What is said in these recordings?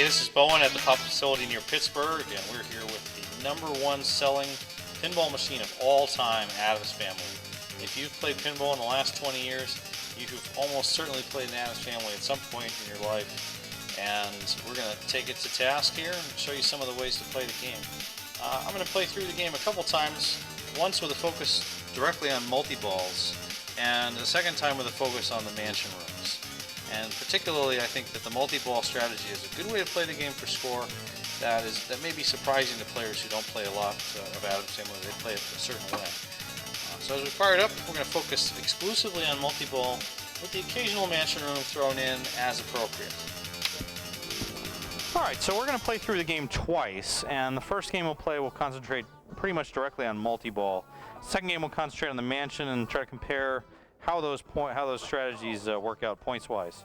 this is Bowen at the Pop Facility near Pittsburgh, and we're here with the #1 selling pinball machine of all time, Addams Family. If you've played pinball in the last 20 years, you've almost certainly played an Addams Family at some point in your life, and we're going to take it to task here and show you some of the ways to play the game. I'm going to play through the game a couple times, once with a focus directly on multi-balls, and the second time with a focus on the mansion rooms. And particularly, I think that the multi-ball strategy is a good way to play the game for score. That may be surprising to players who don't play a lot of Addams Family. They play it a certain way. So as we fire it up, we're going to focus exclusively on multi-ball, with the occasional mansion room thrown in as appropriate. Alright, so we're going to play through the game twice, and the first game we'll play will concentrate pretty much directly on multi-ball. Second game we'll concentrate on the mansion and try to compare how those strategies work out points-wise.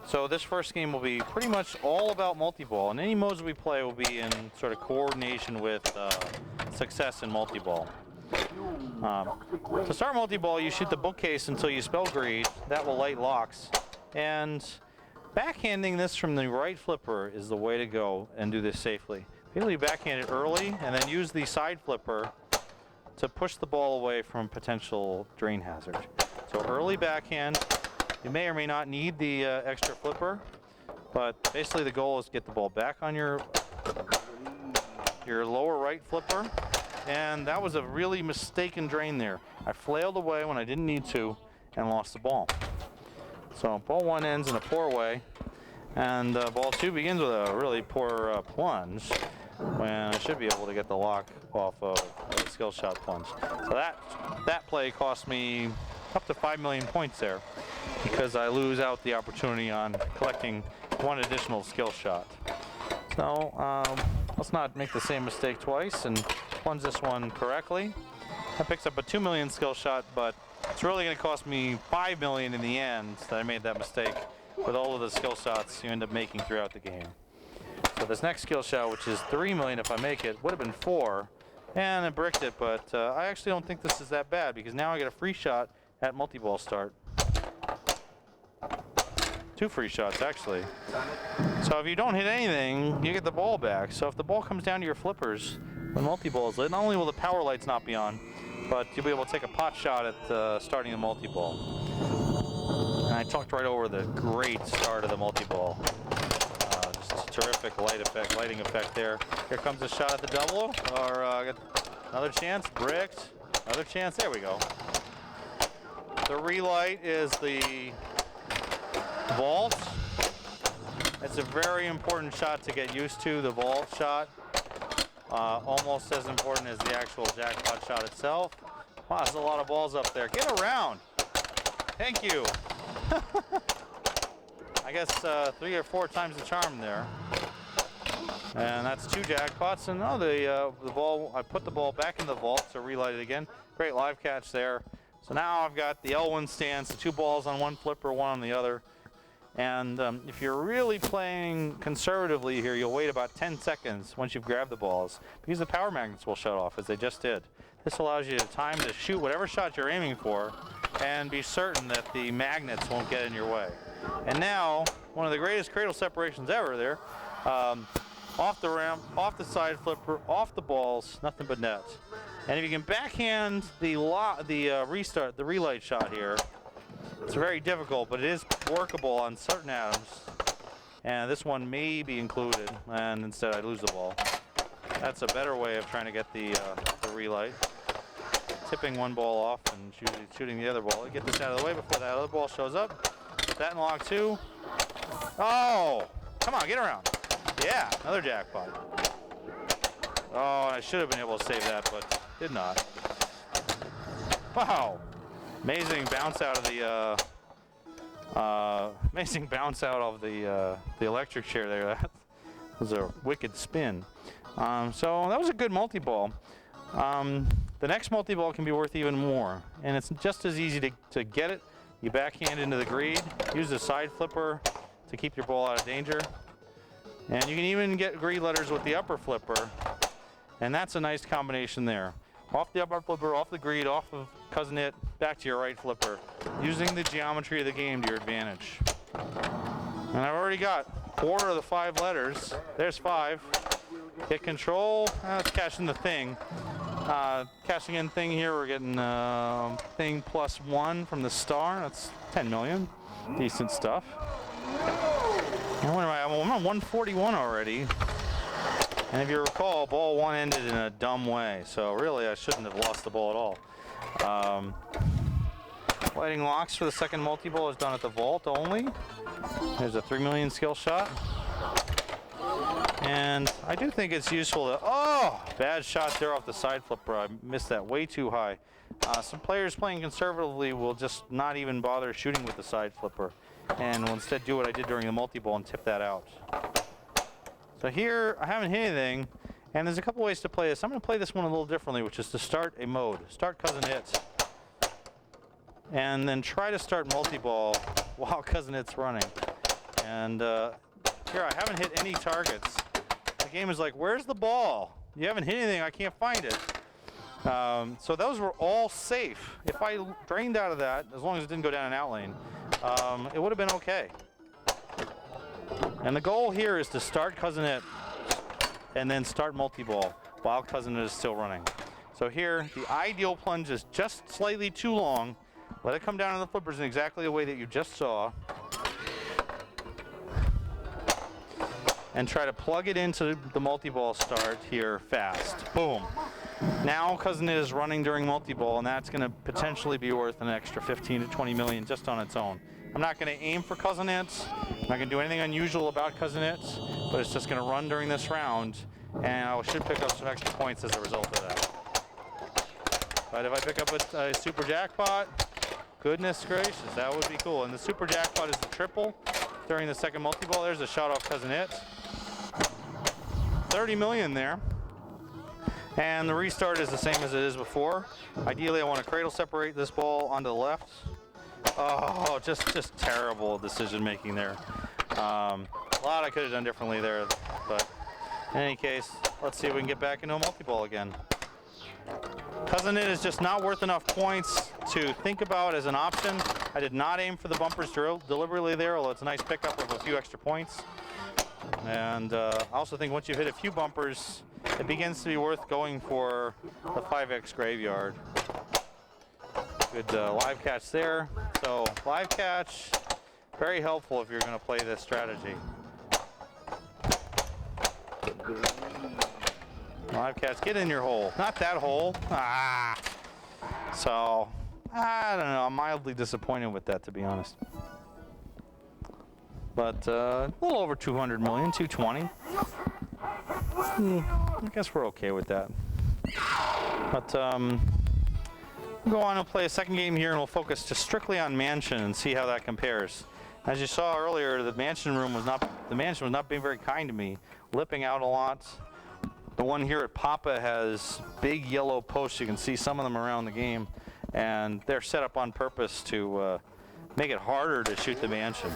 So this first game will be pretty much all about multi-ball, and any modes we play will be in sort of coordination with success in multi-ball. To start multi-ball, you shoot the bookcase until you spell greed. That will light locks, and backhanding this from the right flipper is the way to go and do this safely. Basically backhand it early and then use the side flipper to push the ball away from potential drain hazard. So early backhand, you may or may not need the extra flipper, but basically the goal is to get the ball back on your lower right flipper, and that was a really mistaken drain there. I flailed away when I didn't need to and lost the ball. So ball 1 ends in a poor way, and ball 2 begins with a really poor plunge, when I should be able to get the lock off of a skill shot plunge. So that play cost me up to 5 million points there, because I lose out the opportunity on collecting one additional skill shot. So let's not make the same mistake twice and plunge this one correctly. That picks up a 2 million skill shot, but it's really going to cost me 5 million in the end that I made that mistake with all of the skill shots you end up making throughout the game. So this next skill shot, which is 3 million if I make it, would have been 4, and I bricked it, but I actually don't think this is that bad, because now I get a free shot at multi-ball start. 2 free shots, actually. So if you don't hit anything, you get the ball back. So if the ball comes down to your flippers when multi-ball is lit, not only will the power lights not be on, but you'll be able to take a pot shot at starting the multi-ball. And I talked right over the great start of the multi-ball. Just a terrific lighting effect there. Here comes a shot at the double, or another chance, bricked, another chance, there we go. The relight is the vault. It's a very important shot to get used to, the vault shot. Almost as important as the actual jackpot shot itself. Wow, there's a lot of balls up there. Get around. Thank you. I guess 3 or 4 times the charm there. And that's 2 jackpots. And oh, the ball, I put the ball back in the vault to relight it again. Great live catch there. So now I've got the L1 stance, the 2 balls on one flipper, 1 on the other. And if you're really playing conservatively here, you'll wait about 10 seconds once you've grabbed the balls, because the power magnets will shut off, as they just did. This allows you time to shoot whatever shot you're aiming for and be certain that the magnets won't get in your way. And now, one of the greatest cradle separations ever there. Off the ramp, off the side flipper, off the balls, nothing but net. And if you can backhand the relight shot here, it's very difficult, but it is workable on certain Addams. And this one may be included, and instead I lose the ball. That's a better way of trying to get the relight. Tipping one ball off and shooting the other ball. Get this out of the way before that other ball shows up. That in lock 2. Oh! Come on, get around. Yeah, another jackpot. Oh, I should have been able to save that, but did not. Wow. Amazing bounce out of the electric chair there. That was a wicked spin. So that was a good multi-ball. The next multi-ball can be worth even more, and it's just as easy to get it. You backhand into the greed, use the side flipper to keep your ball out of danger, and you can even get greed letters with the upper flipper, and that's a nice combination there. Off the upper flipper, off the greed, off of cousin it, back to your right flipper, using the geometry of the game to your advantage. And I've already got 4 of the 5 letters. There's 5. Hit control. Let's cash in the thing. Cashing in thing here, we're getting thing +1 from the star. That's 10 million. Decent stuff. And what am I? I'm on 141 already. And if you recall, ball 1 ended in a dumb way. So really, I shouldn't have lost the ball at all. Lighting locks for the second multi-ball is done at the vault only. There's a 3 million skill shot. And I do think it's useful to, oh, bad shot there off the side flipper. I missed that way too high. Some players playing conservatively will just not even bother shooting with the side flipper and will instead do what I did during the multi-ball and tip that out. So here, I haven't hit anything, and there's a couple ways to play this. I'm going to play this one a little differently, which is to start a mode. Start cousin hits. And then try to start multi-ball while cousin hits running. And here, I haven't hit any targets. The game is like, where's the ball? You haven't hit anything, I can't find it. So those were all safe. If I drained out of that, as long as it didn't go down an out lane, it would have been okay. And the goal here is to start cousin hit and then start multi-ball while cousin hit is still running. So here, the ideal plunge is just slightly too long. Let it come down on the flippers in exactly the way that you just saw. And try to plug it into the multi-ball start here fast. Boom. Now cousin is running during multi-ball, and that's going to potentially be worth an extra 15 to 20 million just on its own. I'm not going to aim for cousin hits. I'm not going to do anything unusual about cousin hits, but it's just going to run during this round, and I should pick up some extra points as a result of that. But if I pick up a super jackpot, goodness gracious, that would be cool. And the super jackpot is the triple during the second multi-ball. There's a shot off cousin hit. 30 million there. And the restart is the same as it is before. Ideally, I want to cradle separate this ball onto the left. Oh, just terrible decision making there. A lot I could have done differently there, but in any case, let's see if we can get back into a multi-ball again. Cousin hit is just not worth enough points to think about as an option. I did not aim for the bumpers deliberately there, although it's a nice pickup of a few extra points. And I also think once you've hit a few bumpers, it begins to be worth going for the 5x graveyard. Good live catch there. So live catch, very helpful if you're going to play this strategy. Live catch, get in your hole. Not that hole. Ah. So, I don't know. I'm mildly disappointed with that, to be honest. But a little over 200 million, 220. I guess we're okay with that. But we'll go on and play a second game here, and we'll focus just strictly on Mansion and see how that compares. As you saw earlier, the Mansion was not being very kind to me, lipping out a lot. The one here at Papa has big yellow posts. You can see some of them around the game, and they're set up on purpose to make it harder to shoot the Mansion.